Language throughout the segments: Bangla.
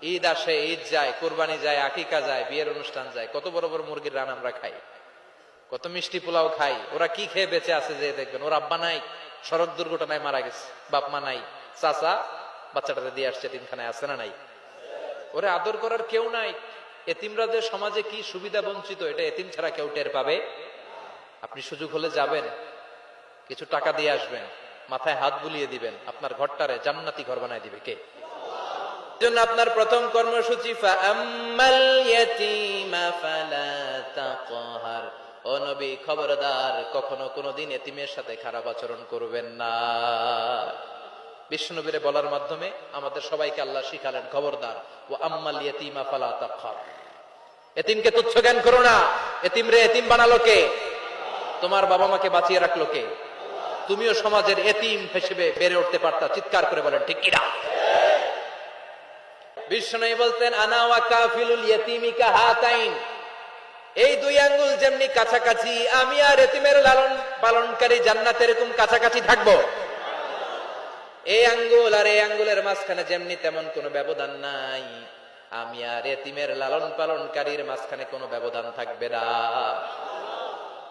ঈদ আসে, ঈদ যায়, কোরবানি যায়, আকিকা যায়, বিয়ের অনুষ্ঠান যায়, কত বড় বড় মুরগির রান আমরা খাই, কত মিষ্টি পোলাও খাই। ওরা কি খেয়ে বেঁচে আছে যে দেখবেন, ওর আব্বা নাই, সড়ক দুর্ঘটনায় মারা গেছে, বাপ মা নাই, চাচা বাচ্চাটারে দিয়ে আসছে এতিমখানায়, আছে না নাই? ওরে আদর করার কেউ নাই। এতিমরা যে সমাজে কি সুবিধা বঞ্চিত, এটা এতিম ছাড়া কেউ টের পাবে। আপনি সুযোগ হলে যাবেন, কিছু টাকা দিয়ে আসবেন, মাথায় হাত বুলিয়ে দিবেন, আপনার ঘরটারে জান্নাতি ঘর বানায় দিবে কে? জন্য আপনার প্রথম কর্মসূচি ফাআম্মাল ইয়াতীমা ফালা তাকহার। ও নবী, খবরদার, কখনো কোনোদিন এতিমের সাথে খারাপ আচরণ করবেন না। বিশ্বনবীরে বলার মাধ্যমে আমাদের সবাইকে আল্লাহ শিখালেন, খবরদার, ও আম্মাল ইয়াতীমা ফালা তাকহার, এতিমকে তুচ্ছ জ্ঞান করো না। এতিমরে এতিম বানালো কে? তোমার বাবা মাকে বাঁচিয়ে রাখলো কে? তুমিও সমাজের এতিম হিসেবে বেড়ে উঠতে পারতা। চিৎকার করে বলেন ঠিক কিনা? বিশ্বনবী বলতেন, আনা ওয়া কাফিলুল ইয়াতীমি কাহাতাইন, এই দুই আঙ্গুল যেমনি কাছাকাছি, আমি আর এতিমের লালন পালনকারী জান্নাতে এরকম কাছাকাছি থাকবো। এই আঙ্গুল আর এই আঙ্গুলের মাঝখানে যেমনি তেমন কোনো ব্যবধান নাই, আমি আর এতিমের লালন পালনকারীর মাঝখানে কোনো ব্যবধান থাকবে না।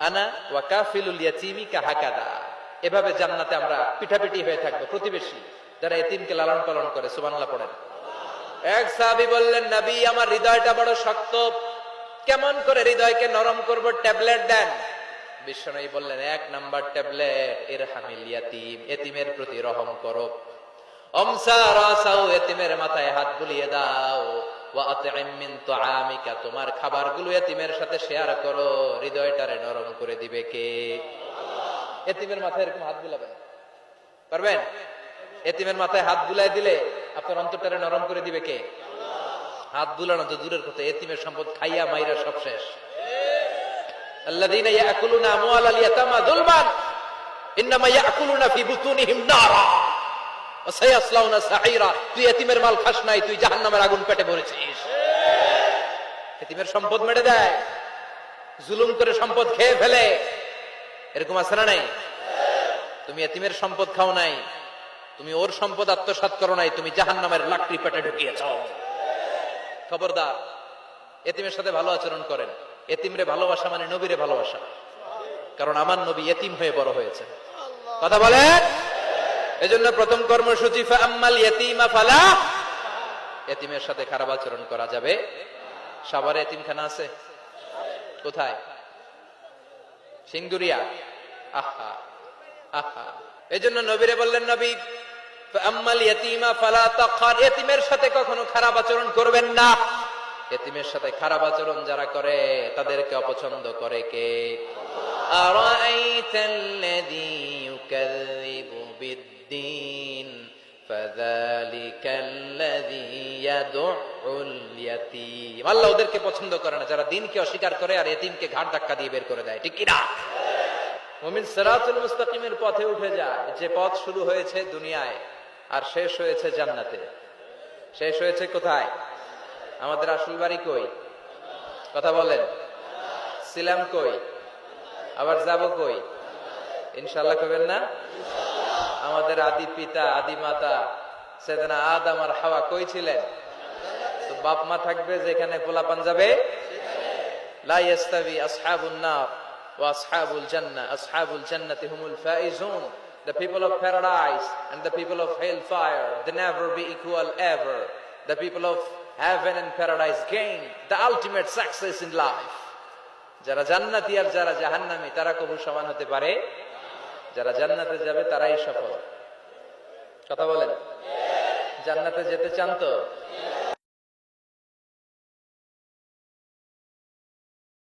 আনা ওয়া কাফিলুল ইয়াতীমি কাহাকাদা, এভাবে জান্নাতে আমরা পিঠাপিঠি হয়ে থাকবো, প্রতিবেশী যারা এতিমকে লালন পালন করে। সুবহানাল্লাহ পড়েন। এক সাহাবী বললেন, নবী, আমার হৃদয়টা বড় শক্ত, কেমন করে হৃদয়কে নরম করব? ট্যাবলেট দেন। বিশ্বনবী বললেন, এক নাম্বার ট্যাবলেট, ইরহামিল ইয়াতীম, এতিমের প্রতি রহম করো। আমসা রাসাউ, এতিমের মাথায় হাত বুলিয়ে দাও। ওয়া আতইম মিন তুআমিকা, তোমার খাবারগুলো এতিমের সাথে শেয়ার করো। হৃদয়টারে নরম করে দিবে কে? এতিমের মাথায় এরকম হাত বুলাবেন, পারবেন? এতিমের মাথায় হাত বুলাই দিলে আপনার অন্তরটারে নরম করে দিবে কে? হাত বুলানো তো দূরের কথা, এতিমের সম্পদ খাইয়া মাইরা সব শেষ। আল্লাযীনা ইয়াকুলুনা আমওয়ালাল ইয়াতামা যুলমান ইন্নামা ইয়াকুলুনা ফি বুতুনিহিম নারা ওয়া সায়াসলাউনা সাঈরা। তুই এতিমের মাল খাস নাই, তুই জাহান্নামের আগুন পেটে ভরেছিস। এতিমের সম্পদ মেরে দেয়, জুলুম করে সম্পদ খেয়ে ফেলে, এরকম আছে না নাই? তুমি এতিমের সম্পদ খাও নাই, তুমি ওর সম্পদ আত্মসাৎ করো নাই, তুমি জাহান্নামের লাকড়ি পেটে ঢুকিয়েছ। খবরদার, এতিমের সাথে ভালো আচরণ করেন। এতিমরে ভালোবাসা মানে নবীরে ভালোবাসা, কারণ আমার নবী এতিম হয়ে বড় হয়েছে। কথা বলেন। এজন্য প্রথম কর্মসূচি ফাআম্মাল ইয়াতীমা ফালা, এতিমের সাথে খারাপ আচরণ করা যাবে। সাভারে এতিমখানা আছে? কোথায়? সিংদুরিয়া। আহা আহা। এজন্য নবীরে বললেন, নবী, ফাআম্মাল ইয়াতীমা ফালা তাকহার, এতিমের সাথে কখনো খারাপ আচরণ করবেন না। এতিমের সাথে খারাপ আচরণ যারা করে তাদেরকে অপছন্দ করে কে? আরাআইতাল্লাযী ইউকাযযিবু বিদ্দীন ফাযালিকাল্লাযী ইয়াদউল ইয়াতীম। আল্লাহ ওদেরকে পছন্দ করে না যারা দ্বীনকে অস্বীকার করে আর এতিমকে ঘাড় ধাক্কা দিয়ে বের করে দেয়। ঠিক কি না? মুমিন সিরাতুল মুস্তাকিমের পথে উঠে যায়, যে পথ শুরু হয়েছে দুনিয়ায় আর শেষ হয়েছে জান্নাতে। শেষ হয়েছে কোথায়? আমাদের আসল বাড়ি কই? কথা বলেন। ছিলাম কই? আবার যাব কই? ইনশাআল্লাহ কবেন না? আমাদের আদি পিতা, আদি মাতা সাইয়েদনা আদম আর হাওয়া কই ছিলেন? তো বাপ মা থাকবে যেখানে, পোলাপান যাবে লা ইয়াস্তাবি আসহাবুন নার ওয়া আসহাবুল জান্নাহ, আসহাবুল জান্নাতি হুমুল Faizun. The people of paradise and the people of hellfire, they never be equal ever. The people of heaven and paradise gain the ultimate success in life. যারা জান্নাতি আর যারা জাহান্নামী তারা কবু সমান হতে পারে? যারা জান্নাতে যাবে তারাই সফল। কথা বলেন। জান্নাতে যেতে চান তো?